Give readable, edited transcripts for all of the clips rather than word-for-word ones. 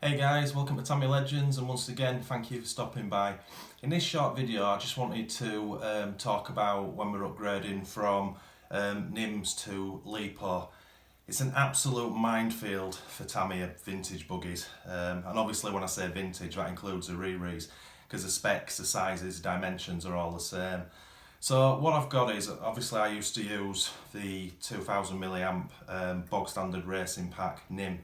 Hey guys, welcome to Tamiya Legends, and once again thank you for stopping by. In this short video I just wanted to talk about when we're upgrading from NIMS to LiPo. It's an absolute minefield for Tamiya vintage buggies, and obviously when I say vintage that includes the re-res, because the specs, the sizes, dimensions are all the same. So what I've got is, obviously I used to use the 2000 milliamp bog standard racing pack NIM.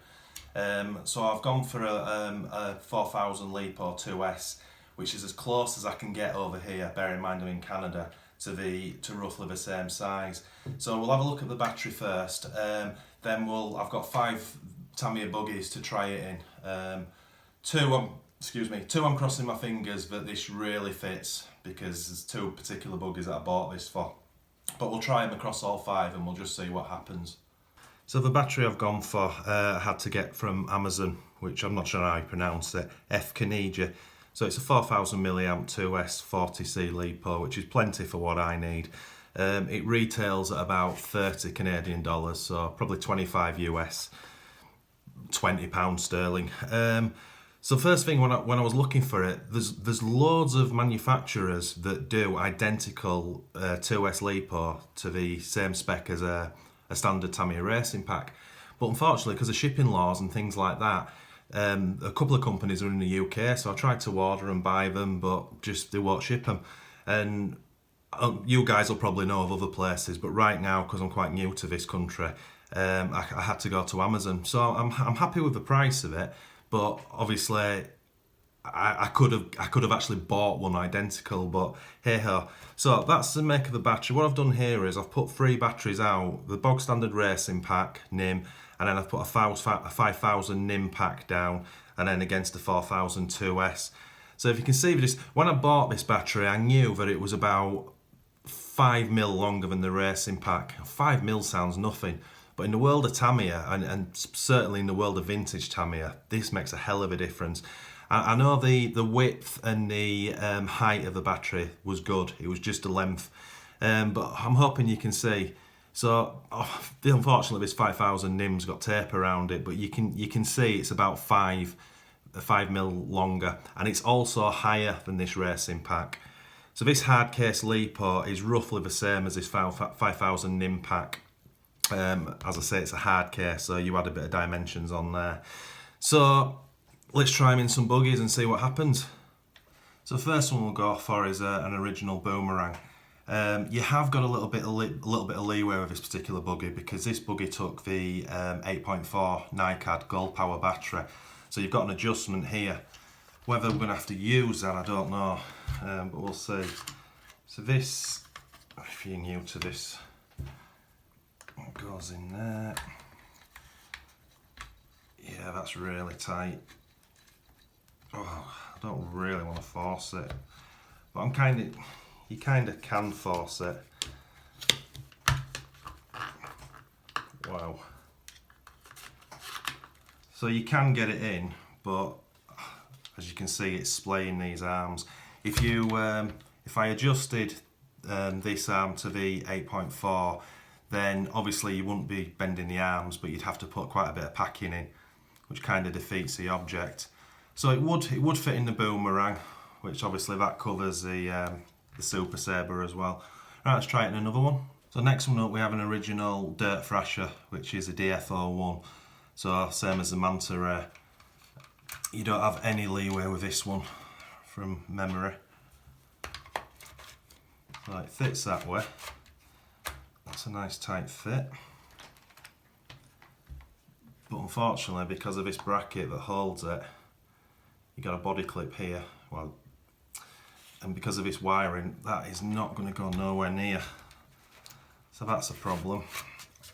So I've gone for a 4000 LiPo 2S, which is as close as I can get over here, bear in mind I'm in Canada, to roughly the same size. So we'll have a look at the battery first, then I've got 5 Tamiya buggies to try it in. Two I'm crossing my fingers that this really fits, because there's 2 particular buggies that I bought this for. But we'll try them across all 5 and we'll just see what happens. So the battery I've gone for, I had to get from Amazon, which I'm not sure how you pronounce it, F. Canija. So it's a 4000 milliamp 2S 40C LiPo, which is plenty for what I need. It retails at about 30 Canadian dollars, so probably 25 US, £20 sterling. So first thing, when I was looking for it, there's loads of manufacturers that do identical 2S LiPo to the same spec as a standard Tamiya Racing Pack, but unfortunately because of shipping laws and things like that, a couple of companies are in the UK, so I tried to order and buy them, but just they won't ship them. And you guys will probably know of other places, but right now, because I'm quite new to this country, I had to go to Amazon. So I'm happy with the price of it, but obviously I could have actually bought one identical, but hey ho. So that's the make of the battery. What I've done here is I've put 3 batteries out, the bog standard racing pack NIM, and then I've put a 5000 NIM pack down, and then against the 4000 2S. So if you can see this, when I bought this battery I knew that it was about 5mm longer than the racing pack. 5mm sounds nothing, but in the world of Tamiya, and certainly in the world of vintage Tamiya, this makes a hell of a difference. I know the width and the height of the battery was good, it was just the length, but I'm hoping you can see. So unfortunately this 5000 NIM's got tape around it, but you can see it's about 5mm longer, and it's also higher than this racing pack. So this hard case LiPo is roughly the same as this 5000 NIM pack. As I say, it's a hard case, so you add a bit of dimensions on there. So let's try them in some buggies and see what happens. So the first one we'll go for is an original Boomerang. You have got a little bit of leeway with this particular buggy, because this buggy took the 8.4 NiCad gold power battery. So you've got an adjustment here. Whether we're going to have to use that, I don't know, but we'll see. So this, if you're new to this, it goes in there. Yeah, that's really tight. Oh, I don't really want to force it, but you kind of can force it. Wow. So you can get it in, but as you can see, it's splaying these arms. If I adjusted this arm to the 8.4, then obviously you wouldn't be bending the arms, but you'd have to put quite a bit of packing in, which kind of defeats the object. So it would fit in the Boomerang, which obviously that covers the Super Sabre as well. Right, let's try it in another one. So next one up, we have an original Dirt Thrasher, which is a DF01. So same as the Manta Ray. You don't have any leeway with this one from memory. So it fits that way. That's a nice tight fit. But unfortunately, because of this bracket that holds it, you got a body clip here, well, and because of this wiring, that is not going to go nowhere near. So that's a problem.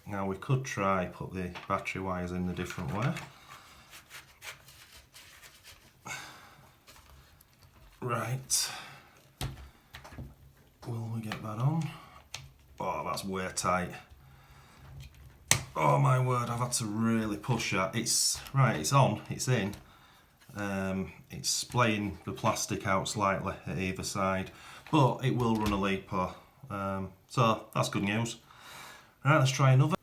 Now we could try put the battery wires in a different way. Right. Will we get that on? Oh, that's way tight. Oh my word, I've had to really push that. It's on, it's in. It's splaying the plastic out slightly at either side, but it will run a LiPo, so that's good news. Right, let's try another.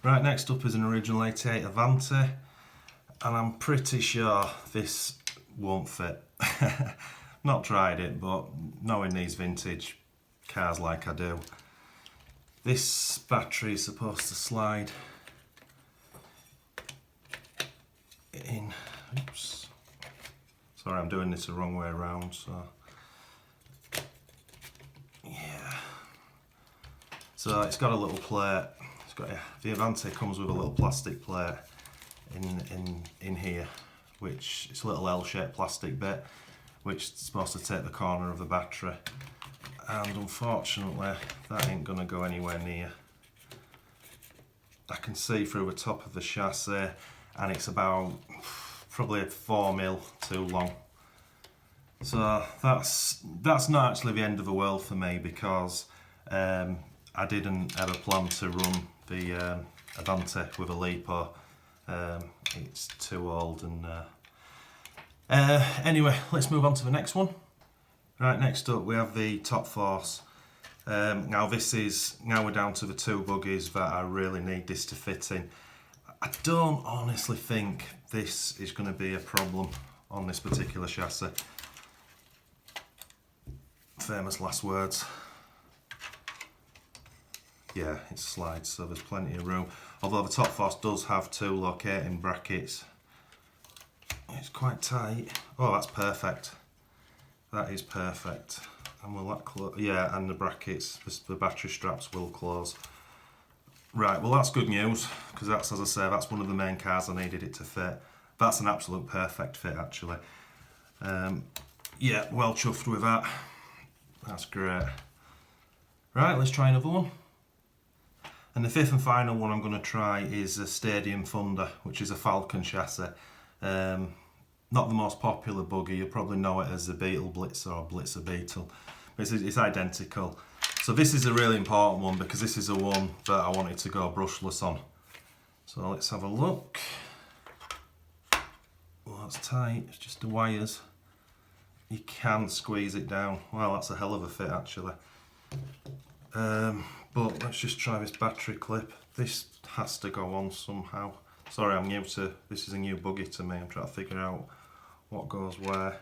Right, next up is an original 88 Avante. and I'm pretty sure this won't fit. Not tried it, but knowing these vintage cars like I do, this battery is supposed to slide in. Oops. Sorry, I'm doing this the wrong way around, so yeah. So it's got a little plate. It's got the Avante comes with a little plastic plate in here, which it's a little L-shaped plastic bit, which is supposed to take the corner of the battery. And unfortunately, that ain't gonna go anywhere near. I can see through the top of the chassis, and it's about probably 4mm too long. So that's not actually the end of the world for me, because I didn't ever plan to run the Avante with a LiPo. It's too old, and anyway, let's move on to the next one. Right, next up we have the Top Force. Now we're down to the two buggies that I really need this to fit in. I don't honestly think this is going to be a problem on this particular chassis. Famous last words. Yeah, it slides, so there's plenty of room. Although the Top Force does have two locating brackets. It's quite tight. Oh, that's perfect. That is perfect. And will that close? Yeah, and the brackets, the battery straps will close. Right, well that's good news, because that's, as I say, that's one of the main cars I needed it to fit. That's an absolute perfect fit, actually. Yeah, well chuffed with that. That's great. Right, let's try another one. And the fifth and final one I'm going to try is a Stadium Thunder, which is a Falcon chassis. Not the most popular buggy, you'll probably know it as the Beetle Blitzer or Blitzer Beetle. It's identical. So this is a really important one, because this is the one that I wanted to go brushless on. So let's have a look. Well, that's tight, it's just the wires. You can squeeze it down. Well, that's a hell of a fit, actually. But let's just try this battery clip. This has to go on somehow. Sorry, this is a new buggy to me. I'm trying to figure out what goes where.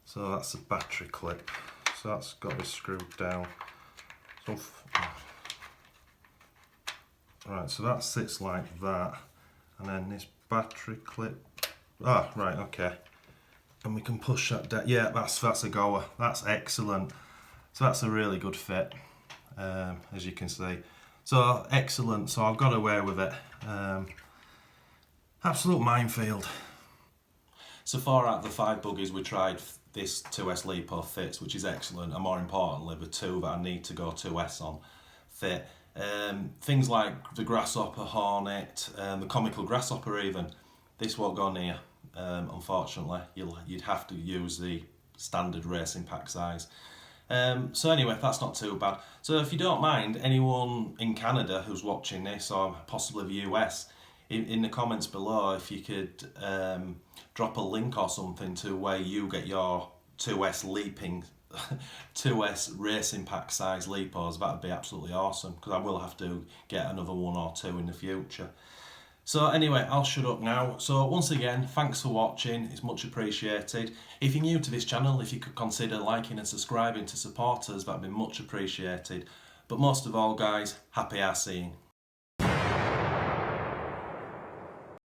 So that's a battery clip. So that's got to be screwed down. So, right, so that sits like that. And then this battery clip. Ah, right, okay. And we can push that down. Yeah, that's a goer. That's excellent. So that's a really good fit, as you can see. So excellent. So I've got away with it. Absolute minefield. So 4 out of the 5 buggies we tried, this 2S LiPo fits, which is excellent, and more importantly, the 2 that I need to go 2S on fit. Things like the Grasshopper Hornet, the Comical Grasshopper even, this won't go near. Unfortunately, you'd have to use the standard racing pack size. So anyway, that's not too bad. So if you don't mind, anyone in Canada who's watching this, or possibly the US, in the comments below, if you could drop a link or something to where you get your 2S racing pack size LiPos, that'd be absolutely awesome, because I will have to get another 1 or 2 in the future. So anyway, I'll shut up now. So once again, thanks for watching, it's much appreciated. If you're new to this channel, if you could consider liking and subscribing to support us, that'd be much appreciated. But most of all guys, happy RCing.